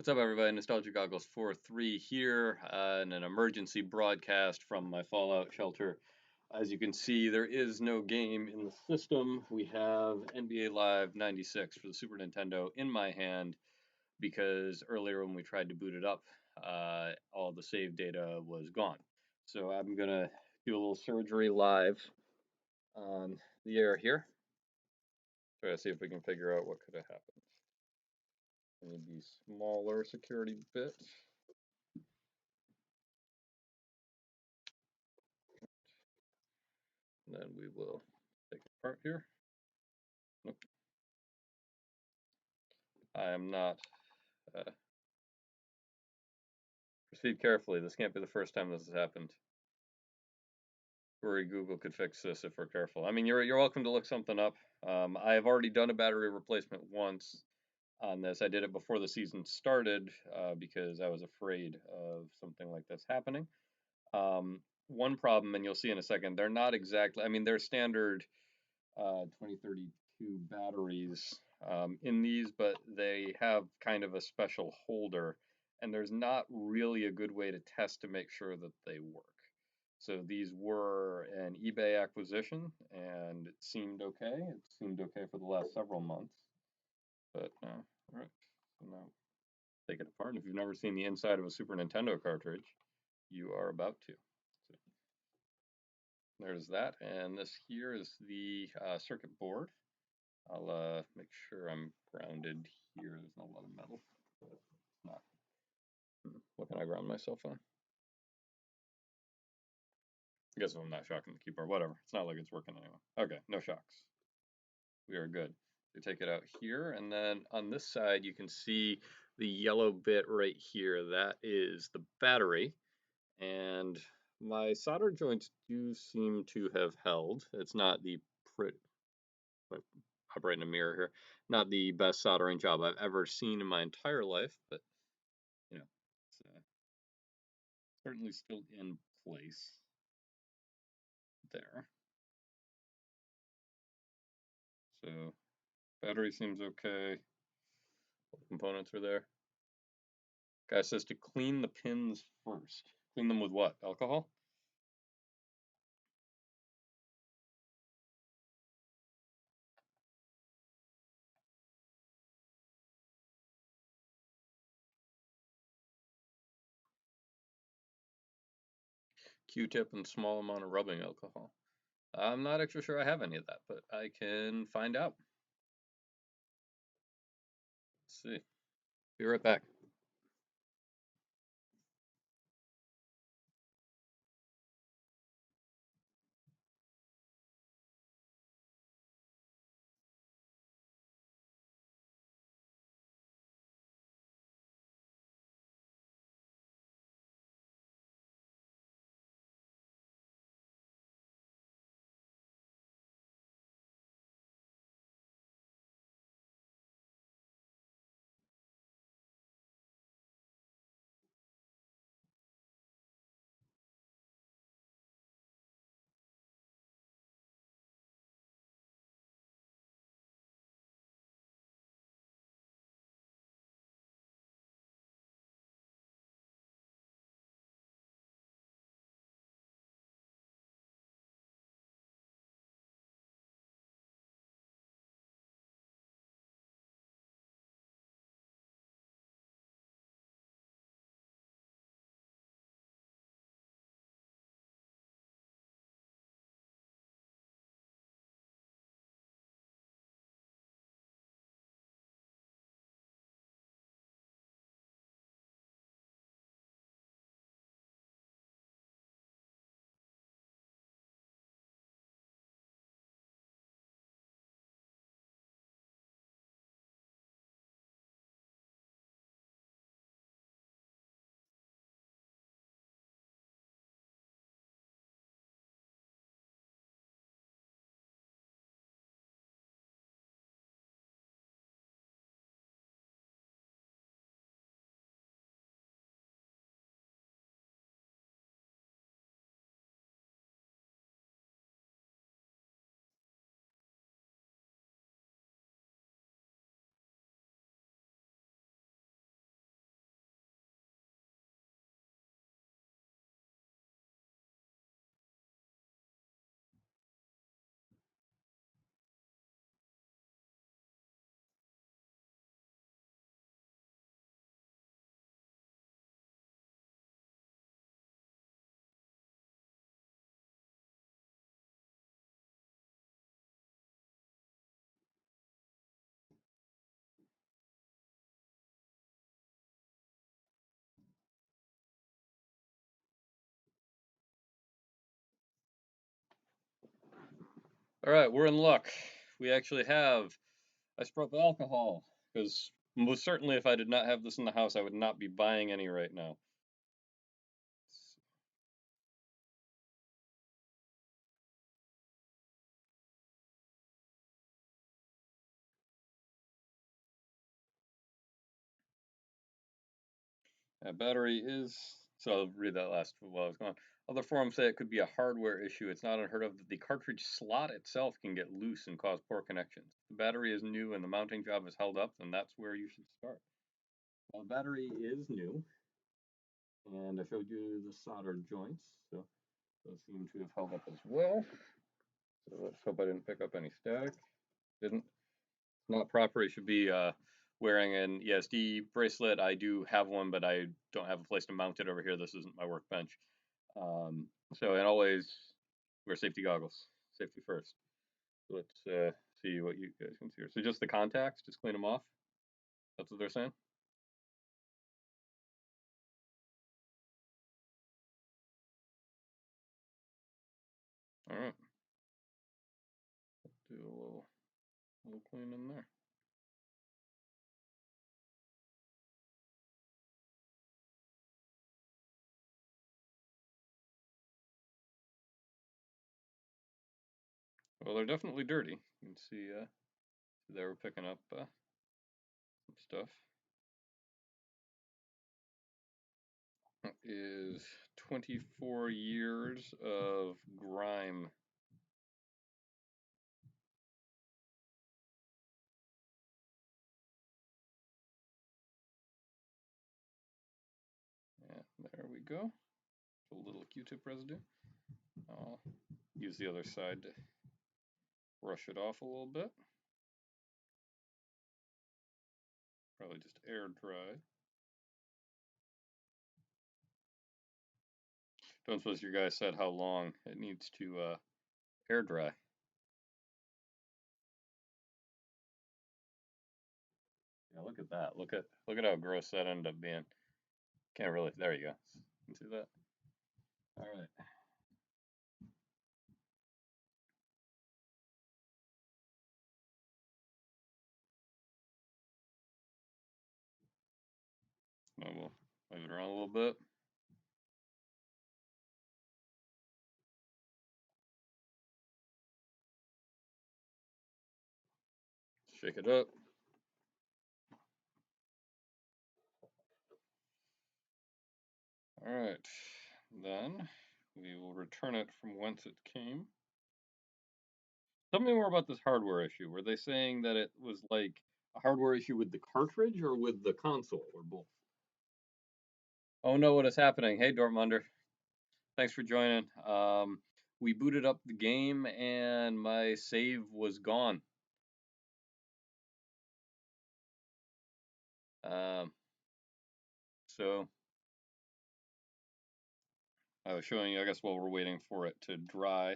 What's up, everybody? Nostalgia Goggles 4-3 here in an emergency broadcast from my Fallout shelter. As you can see, there is no game in the system. We have NBA Live 96 for the Super Nintendo in my hand because earlier when we tried to boot it up, all the save data was gone. So I'm going to do a little surgery live on the air here. Try to see if we can figure out what could have happened. I need the smaller security bit. And then we will take it apart here. Nope. I am not. Proceed carefully. This can't be the first time this has happened. Worry Google could fix this if we're careful. I mean, you're welcome to look something up. I have already done a battery replacement once on this. I did it before the season started because I was afraid of something like this happening. One problem, and you'll see in a second, they're not exactly. I mean, they're standard 2032 batteries in these, but they have kind of a special holder, and there's not really a good way to test to make sure that they work. So these were an eBay acquisition, and it seemed okay. It seemed okay for the last several months, but all right. So now take it apart. And if you've never seen the inside of a Super Nintendo cartridge, you are about to. So there's that, and this here is the circuit board. I'll make sure I'm grounded here. There's not a lot of metal, but it's not. What can I ground myself on? I guess if I'm not shocking the keyboard, whatever. It's not like it's working anyway. Okay, no shocks. We are good. We take it out here, and then on this side you can see the yellow bit right here. That is the battery, and my solder joints do seem to have held. It's not the upright in a mirror here. Not the best soldering job I've ever seen in my entire life, but you know, it's certainly still in place there. So battery seems okay. All the components are there. Guy says to clean the pins first. Clean them with what? Alcohol? Q-tip and small amount of rubbing alcohol. I'm not actually sure I have any of that, but I can find out. Let's see. Be right back. All right, we're in luck. We actually have isopropyl alcohol, because most certainly if I did not have this in the house, I would not be buying any right now. Battery is, so I'll read that last while I was gone. Other forums say it could be a hardware issue. It's not unheard of that the cartridge slot itself can get loose and cause poor connections. If the battery is new and the mounting job is held up, then that's where you should start. Well, the battery is new, and I showed you the soldered joints, so those seem to have held up as well. So let's hope I didn't pick up any static. Didn't. Not proper. It should be wearing an ESD bracelet. I do have one, but I don't have a place to mount it over here. This isn't my workbench. So, and always wear safety goggles. Safety first. So let's see what you guys can see here. So just the contacts, just clean them off. That's what they're saying. All right. Do a little clean in there. Well, they're definitely dirty. You can see they were picking up some stuff. That is 24 years of grime. Yeah, there we go. A little Q-tip residue. I'll use the other side to brush it off a little bit. Probably just air dry. Don't suppose your guy said how long it needs to air dry. Yeah, look at that. Look at how gross that ended up being. Can't really. There you go. You can see that. All right. Now we'll move it around a little bit. Shake it up. All right. Then we will return it from whence it came. Tell me more about this hardware issue. Were they saying that it was like a hardware issue with the cartridge or with the console or both? Oh no, what is happening? Hey Dortmunder, thanks for joining. We booted up the game and my save was gone. Um, so I was showing you, I guess while we're waiting for it to dry,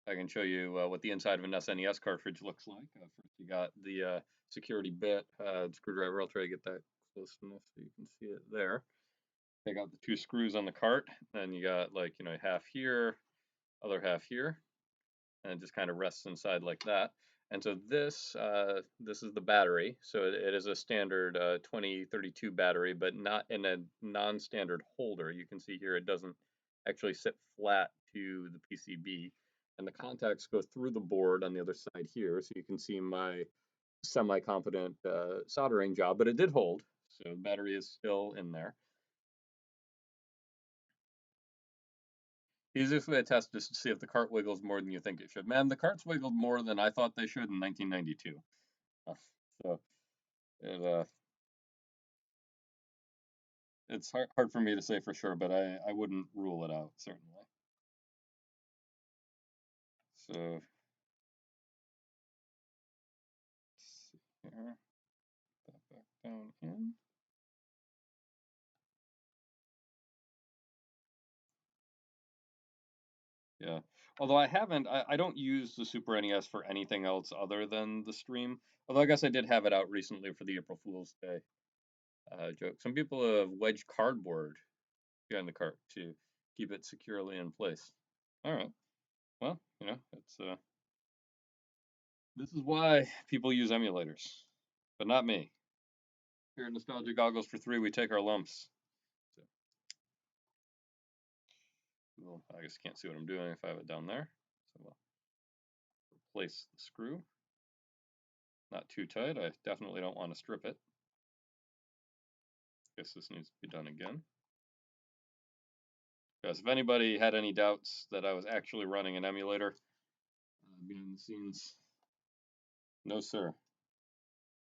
I can show you what the inside of an SNES cartridge looks like. First you got the security bit, screwdriver. I'll try to get that close enough so you can see it there. Take out the two screws on the cart, then you got like, half here, other half here, and it just kind of rests inside like that. And so this is the battery. So it is a standard 2032 battery, but not in a non-standard holder. You can see here it doesn't actually sit flat to the PCB, and the contacts go through the board on the other side here. So you can see my semi-competent soldering job, but it did hold. So the battery is still in there. Easiest way to test is to see if the cart wiggles more than you think it should. Man, the carts wiggled more than I thought they should in 1992. So it, it's hard for me to say for sure, but I wouldn't rule it out, certainly. So let's see here. Put that back down in. Yeah. Although I don't use the Super NES for anything else other than the stream. Although I guess I did have it out recently for the April Fool's Day joke. Some people have wedged cardboard behind the cart to keep it securely in place. All right. Well, it's This is why people use emulators, but not me. Here at Nostalgia Goggles for 3, we take our lumps. So, well, I guess you can't see what I'm doing if I have it down there. So we'll replace the screw. Not too tight. I definitely don't want to strip it. Guess this needs to be done again. Because if anybody had any doubts that I was actually running an emulator behind the scenes, no sir.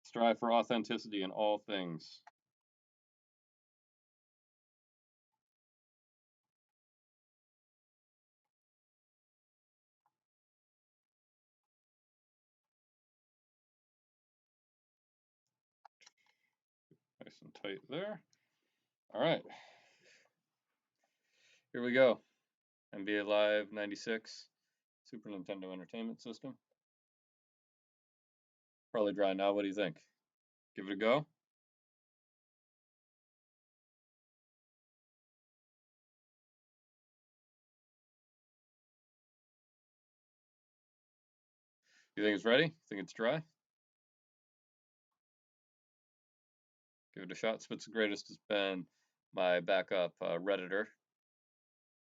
Strive for authenticity in all things. Nice and tight there. All right. Here we go. NBA Live 96, Super Nintendo Entertainment System. Probably dry now. What do you think? Give it a go? You think it's ready? Think it's dry? Give it a shot. Spit's the Greatest has been my backup Redditor.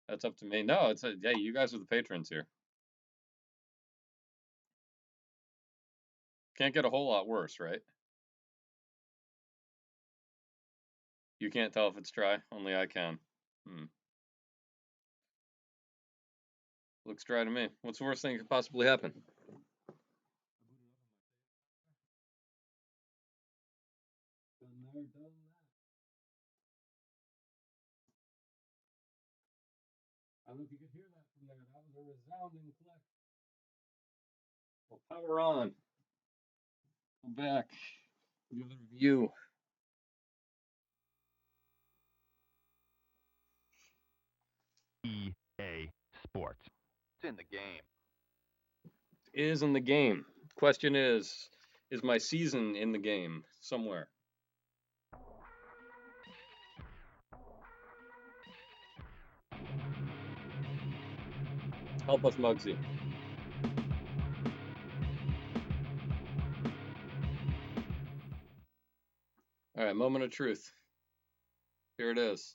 That's up to me. No, hey, you guys are the patrons here. Can't get a whole lot worse, right? You can't tell if it's dry. Only I can. Looks dry to me. What's the worst thing that could possibly happen? Done there, done that. I don't know if you could hear that from there. That was a resounding click. Well, power on. Go back. The other view. EA Sports. It's in the game. Is in the game. Question is my season in the game somewhere? Help us, Muggsy. All right, moment of truth. Here it is.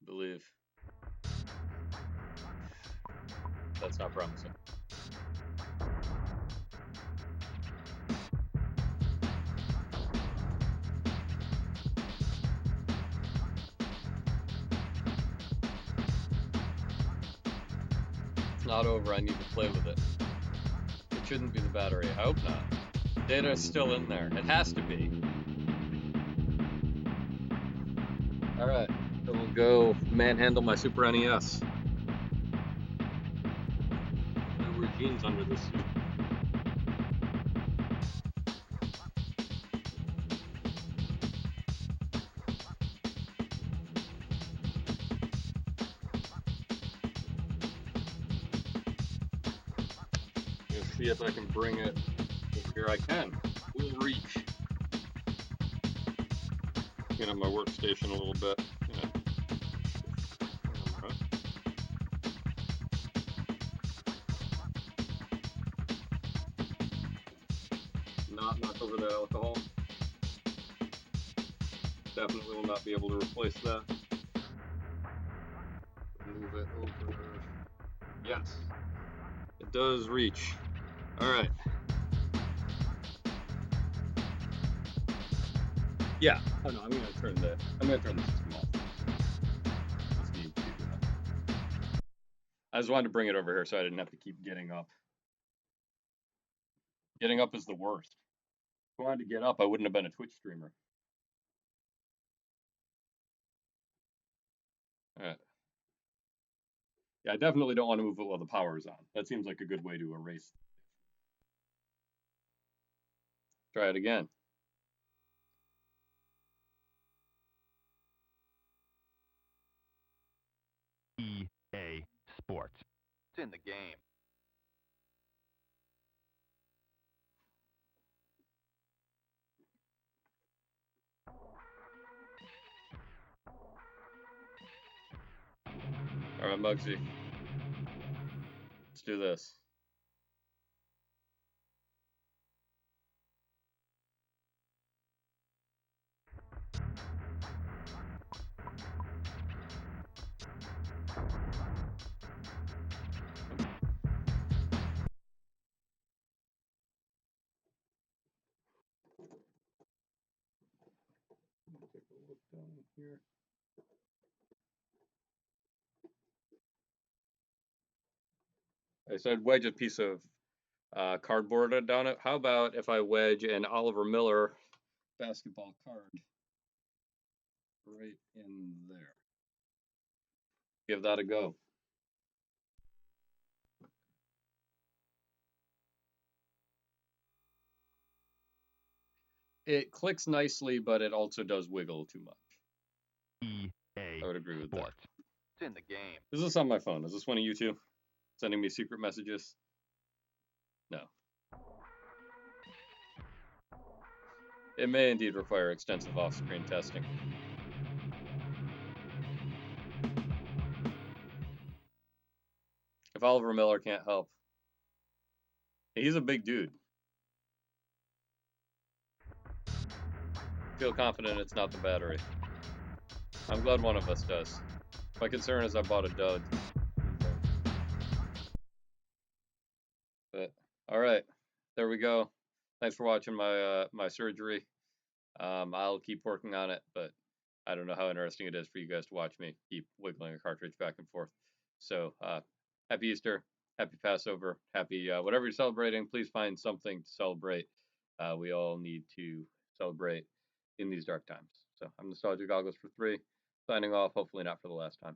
Believe. That's not promising. It's not over. I need to play with it. It shouldn't be the battery. I hope not. Data is still in there. It has to be. All right, so we'll go manhandle my Super NES. There were jeans under this suit. Let's see if I can bring it over here. I can. We'll reach. Get on my workstation a little bit. Not knock over that alcohol. Definitely will not be able to replace that. Move it over. Yes. It does reach. Alright. Yeah. Oh no, I'm gonna turn the system off. Just need to I just wanted to bring it over here so I didn't have to keep getting up. Getting up is the worst. If I wanted to get up, I wouldn't have been a Twitch streamer. Alright. Yeah, I definitely don't want to move it while the power is on. That seems like a good way to erase. Try it again. EA Sports. It's in the game. Alright, Muggsy. Let's do this. down here. I said wedge a piece of cardboard down it. How about if I wedge an Oliver Miller basketball card right in there? Give that a go. It clicks nicely, but it also does wiggle too much. EA I would agree with that. Sports. It's in the game. Is this on my phone? Is this one of you two sending me secret messages? No. It may indeed require extensive off-screen testing. If Oliver Miller can't help, he's a big dude. Feel confident it's not the battery. I'm glad one of us does. My concern is I bought a dud. But all right, there we go. Thanks for watching my surgery. I'll keep working on it, but I don't know how interesting it is for you guys to watch me keep wiggling a cartridge back and forth. So happy Easter, happy Passover, happy whatever you're celebrating. Please find something to celebrate. We all need to celebrate in these dark times. So I'm Nostalgia Goggles for 3, signing off. Hopefully not for the last time.